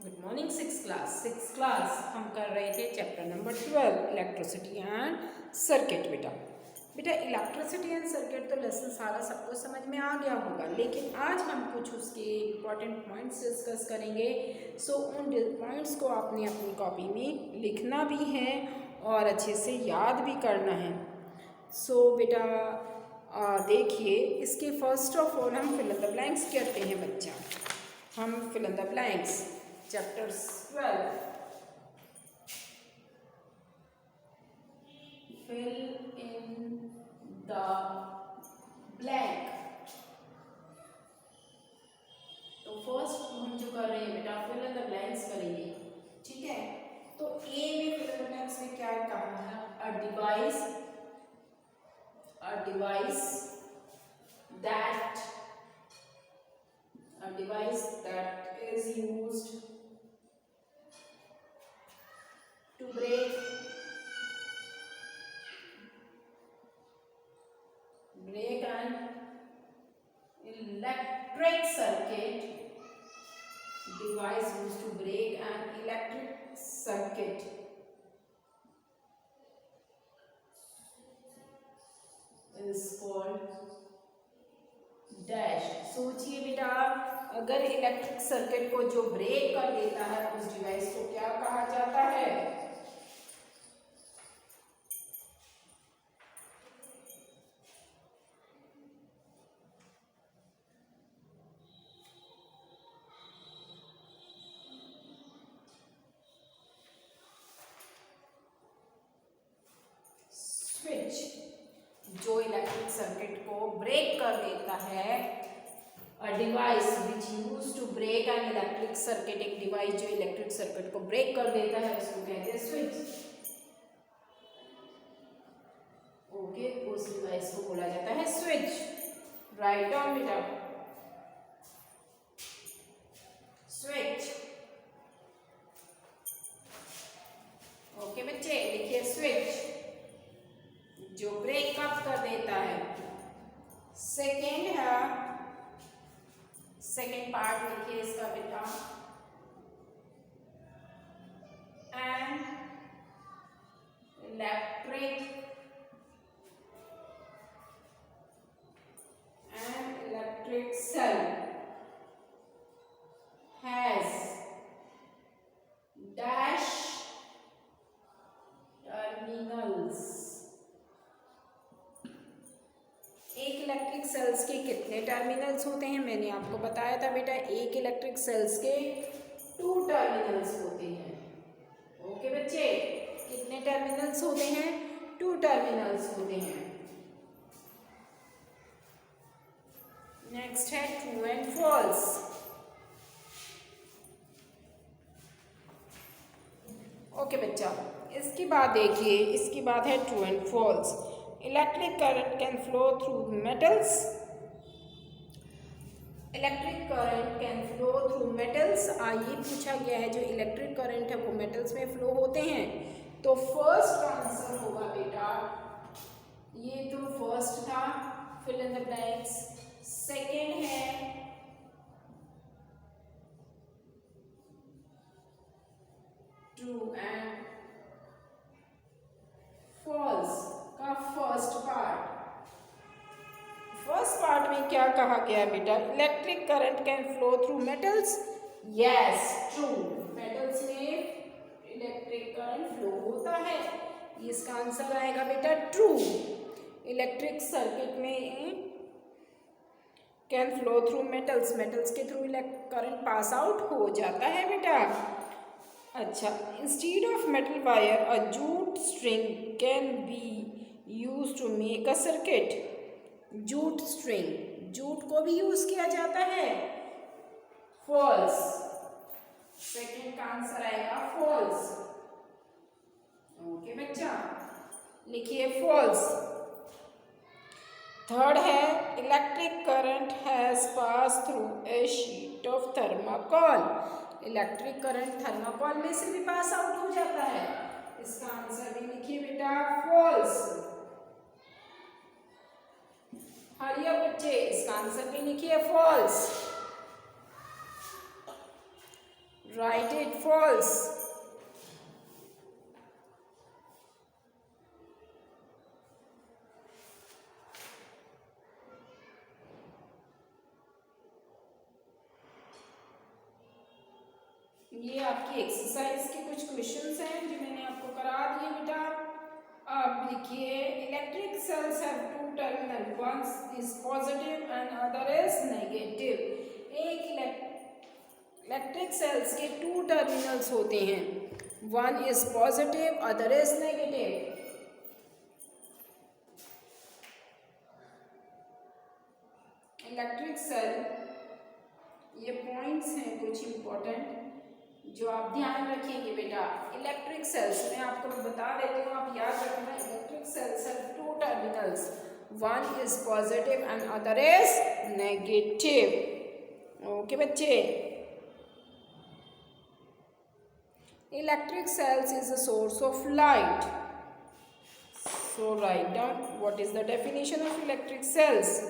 Good morning six class हम कर रहे थे chapter number 12 electricity and circuit. बेटा इलेक्ट्रिसिटी एंड सर्किट तो लेसन सारा सबको समझ में आ गया होगा, लेकिन आज हम कुछ उसके इम्पॉर्टेंट पॉइंट्स डिस्कस करेंगे। सो उन पॉइंट्स को आपने अपनी कॉपी में लिखना भी है और अच्छे से याद भी करना है। सो बेटा देखिए, इसके फर्स्ट ऑफ ऑल हम फिल इन द ब्लैंक्स करते हैं बच्चा। हम fill in the blanks chapter 12 fill in the blank। तो फर्स्ट हम जो कर रहे हैं बेटा फिल इन द ब्लैंक्स करेंगे, ठीक है। तो ए में फिल इन द ब्लैंक्स में क्या कहा है? A device that is used to break an electric circuit. Device used to break an electric circuit is called dash. सोचिए बेटा, अगर इलेक्ट्रिक सर्किट को जो ब्रेक कर देता है उस डिवाइस को क्या कहा जाता है? स्विच। जो इलेक्ट्रिक सर्किट को ब्रेक कर देता है, a device which use to break an electric circuit, एक डिवाइस जो इलेक्ट्रिक सर्किट को ब्रेक कर देता है उसको कहते हैं स्विच। ओके, उस डिवाइस को बोला जाता है स्विच। राइट डाउन बेटा, स्विच। ओके बच्चे, लिखिए स्विच जो ब्रेक अप कर देता है। सेकेंड है, सेकेंड पार्ट लिखिए इसका बेटा, an electric cell has dash terminals. एक इलेक्ट्रिक सेल्स के कितने टर्मिनल्स होते हैं? मैंने आपको बताया था बेटा, एक इलेक्ट्रिक सेल्स के 2 टर्मिनल्स होते हैं। ओके बच्चे, कितने टर्मिनल्स होते हैं? 2 टर्मिनल्स होते हैं। नेक्स्ट है ट्रू एंड फॉल्स। ओके बच्चा, इसकी बात देखिए, इसकी बात है true and false. Electric current can flow through metals. Electric current can flow through metals. ये पूछा गया है जो इलेक्ट्रिक करंट है वो मेटल्स में फ्लो होते हैं। तो फर्स्ट आंसर होगा बेटा, ये तो फर्स्ट था, fill in the blanks. Second है ट्रू एंड फॉल्स का फर्स्ट पार्ट। फर्स्ट पार्ट में क्या कहा गया बेटा? Electric current can flow through metals. Yes, true, metals में इलेक्ट्रिक करंट फ्लो होता है। इसका आंसर आएगा बेटा ट्रू। इलेक्ट्रिक सर्किट में can flow through metals, metals के थ्रू करंट पास आउट हो जाता है बेटा। अच्छा, instead of metal wire a jute string can B use to make a circuit. Jute string, jute को भी यूज किया जाता है। फॉल्स, सेकेंड का आंसर आएगा फॉल्स। ओके बच्चा, लिखिए फॉल्स। थर्ड है electric current has pass through a sheet of thermocol. Electric current thermocol में से भी पास आउट हो जाता है। इसका आंसर भी लिखिए बेटा फॉल्स। हरिया बच्चे, इसका आंसर भी लिखिए फॉल्स। Write it false. ये आपकी एक्सरसाइज के कुछ क्वेश्चंस हैं जो मैंने आपको करा दिए बेटा। अब लिखिए electric cells have two terminal, one is positive and other is negative. एक इलेक्ट्रिक सेल्स के टू टर्मिनल्स होते हैं, one is positive other is negative. Electric cell, ये पॉइंट्स हैं कुछ इंपॉर्टेंट जो आप ध्यान रखेंगे बेटा। इलेक्ट्रिक सेल्स मैं आपको बता देती हूँ, आप याद रखना। Electric cells have two terminals, one is positive and other is negative. Okay बच्चे, electric cells is a source of light. So write down what is the definition of electric cells.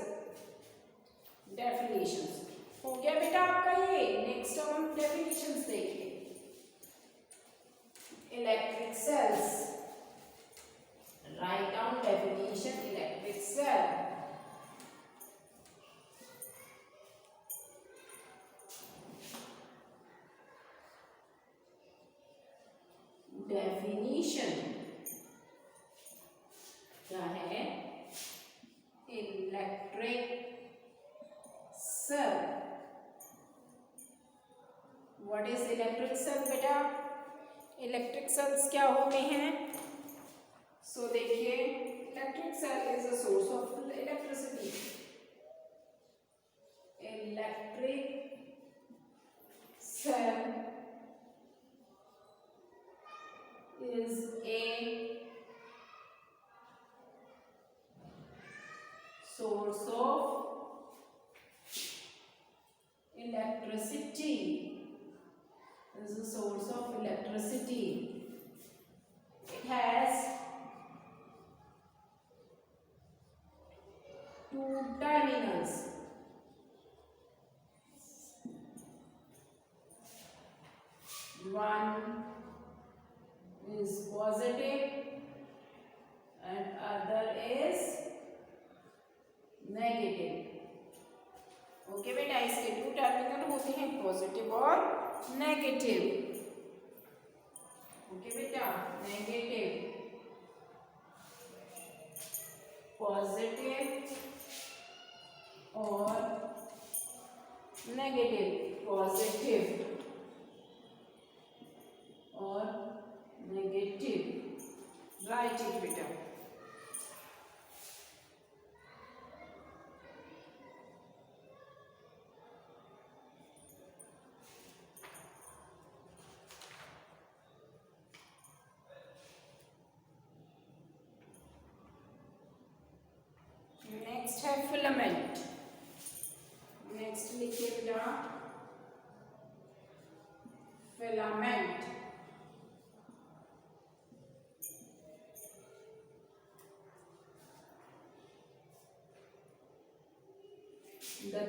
Definitions हो गया बेटा आपका ये। Next हम definitions देखिए। Electric cells, write down definition electric cell. Definition क्या है electric cell. What is electric cell बेटा। इलेक्ट्रिक सेल्स क्या होते हैं। सो देखिए, electric cell is a source of electricity. Electric cell is a source of electricity, is a source of electricity. It has two terminals, one is positive and other is negative. Okay बेटा, इसके to terminal होते हैं, positive और negative. Okay बेटा, negative positive और negative, positive और negative. Right it बेटा। Next है फिलामेंट। नेक्स्ट लिखिए बेटा filament. The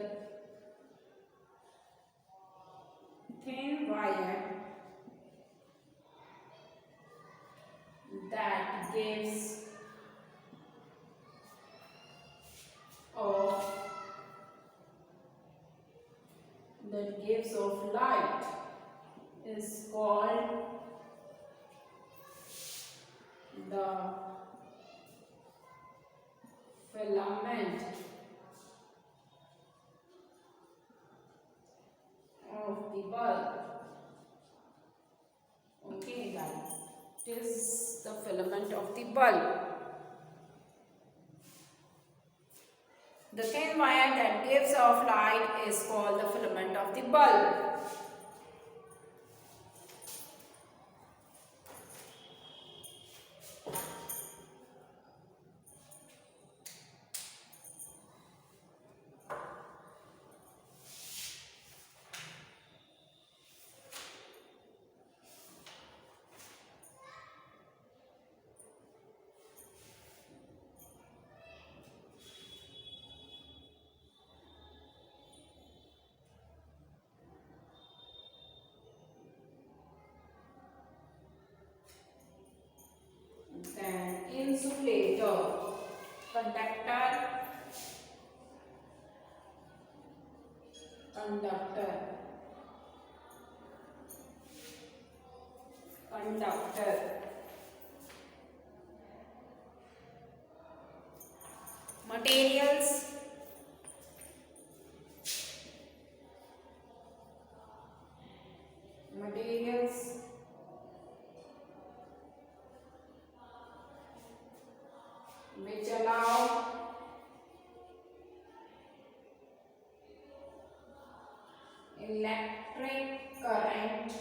thin wire that gives of light is called the filament of the bulb. Okay guys, it is the filament of the bulb. The thin wire that gives off light is called the filament of the bulb. insulator, conductor, conductor, conductor, materials, materials, which allow electric current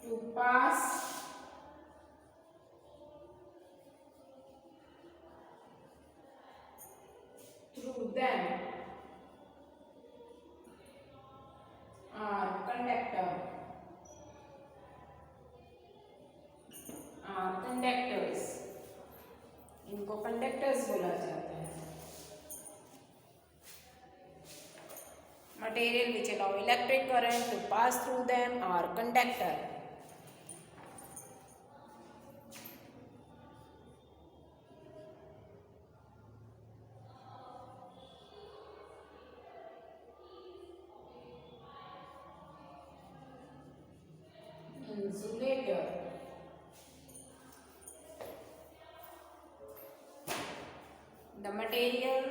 to pass through them are conductors. इनको conductors बोला जाता है. Material which allow electric current to pass through them are conductor. Insulator, the material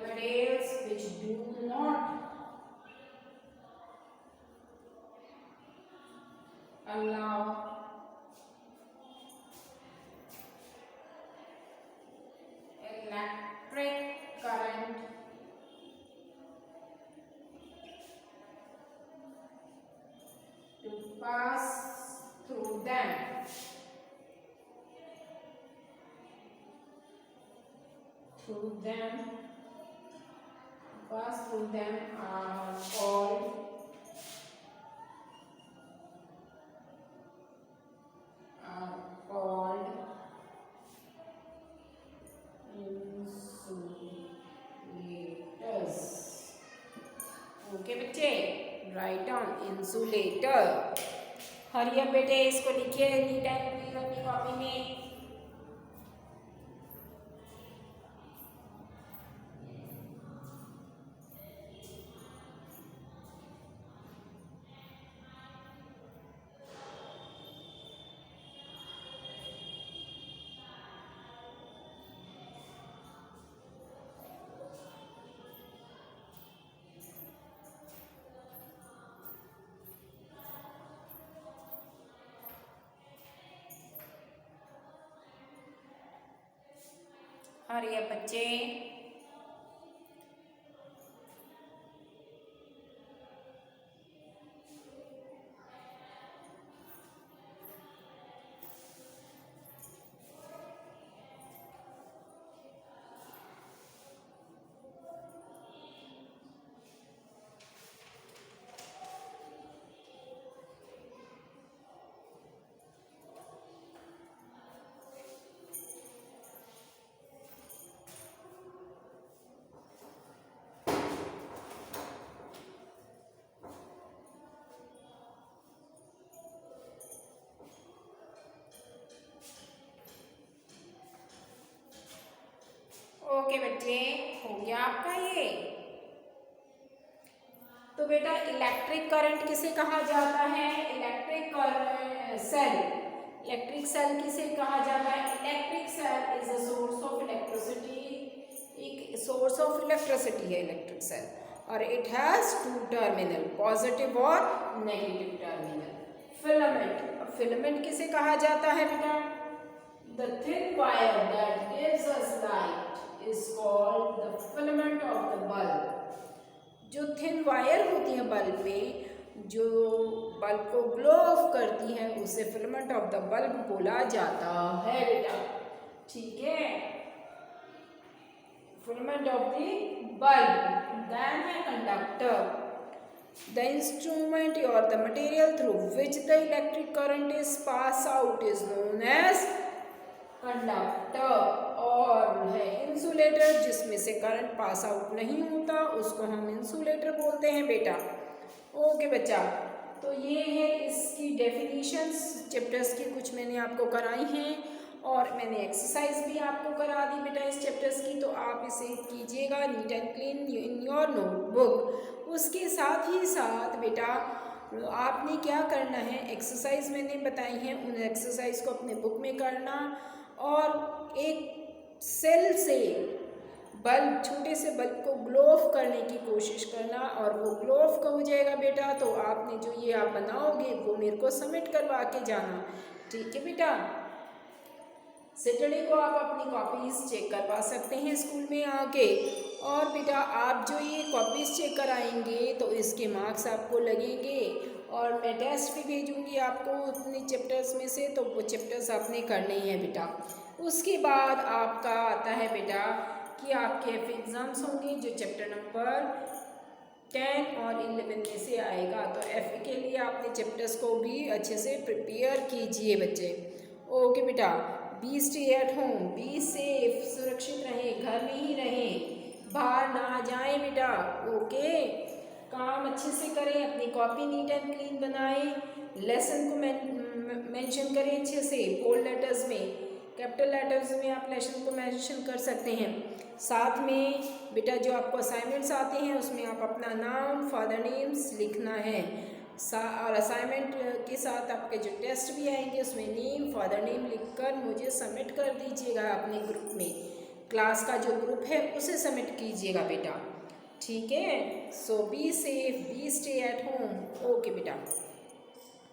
materials which do not allow electric current to pass through them are called insulators. Okay बच्चे, right on insulator. हरिया बेटे इसको लिखिए neat and clean अपनी copy में. हरिया बच्चे, okay बच्चे, हो गया आपका ये. तो बेटा इलेक्ट्रिक करंट किसे कहा जाता है? इलेक्ट्रिक सेल किसे कहा जाता है? Electric cell is a source of electricity. एक सोर्स ऑफ इलेक्ट्रिसिटी है इलेक्ट्रिक सेल, और it has two terminal, positive और नेगेटिव टर्मिनल. फिलामेंट किसे कहा जाता है बेटा? The thin wire that gives us light is called the filament of the bulb. जो थिन वायर होती है बल्ब में, जो बल्ब को ग्लो ऑफ करती है, उसे फिलामेंट ऑफ द बल्ब बोला जाता है बेटा. ठीक है, filament of the bulb. Then है conductor. The instrument or the material through which the electric current is passed out is known as conductor. और है इंसुलेटर, जिसमें से करंट पास आउट नहीं होता उसको हम इंसुलेटर बोलते हैं बेटा। ओके बच्चा, तो ये है इसकी डेफिनेशंस चैप्टर्स की, कुछ मैंने आपको कराई हैं और मैंने एक्सरसाइज भी आपको करा दी बेटा इस चैप्टर्स की, तो आप इसे कीजिएगा neat and clean in your notebook. उसके साथ ही साथ बेटा आपने क्या करना है, एक्सरसाइज मैंने बताई हैं, उन एक्सरसाइज को अपने बुक में करना और एक सेल से बल्ब, छोटे से बल्ब को ग्लो ऑफ करने की कोशिश करना, और वो ग्लो ऑफ हो जाएगा बेटा तो आपने जो ये आप बनाओगे वो मेरे को सबमिट करवा के जाना, ठीक है बेटा। सैटरडे को आप अपनी कॉपीज़ चेक करवा सकते हैं स्कूल में आके, और बेटा आप जो ये कॉपीज़ चेक कराएंगे तो इसके मार्क्स आपको लगेंगे, और मैं टेस्ट भी भेजूंगी आपको अपने चैप्टर्स में से, तो वो चैप्टर्स आपने करने ही हैं बेटा। उसके बाद आपका आता है बेटा कि आपके एग्ज़ाम्स होंगे जो चैप्टर नंबर 10 और 11 में से आएगा, तो एफ के लिए आपने चैप्टर्स को भी अच्छे से प्रिपेयर कीजिए बच्चे। ओके बेटा, B stay at home, be safe, सुरक्षित रहें, घर में ही रहें, बाहर ना जाएं बेटा। ओके, काम अच्छे से करें, अपनी कॉपी नीट एंड क्लीन बनाएं, लेसन को मेंशन करें अच्छे से, बोल्ड लेटर्स में, कैपिटल लेटर्स में आप लेसन को मेंशन कर सकते हैं। साथ में बेटा जो आपको असाइनमेंट्स आते हैं उसमें आप अपना नाम, फादर नेम्स लिखना है, और असाइनमेंट के साथ आपके जो टेस्ट भी आएंगे उसमें नेम, फादर नेम लिखकर मुझे सबमिट कर दीजिएगा अपने ग्रुप में, क्लास का जो ग्रुप है उसे सबमिट कीजिएगा बेटा, ठीक है। So be safe, be stay at home. Okay बेटा।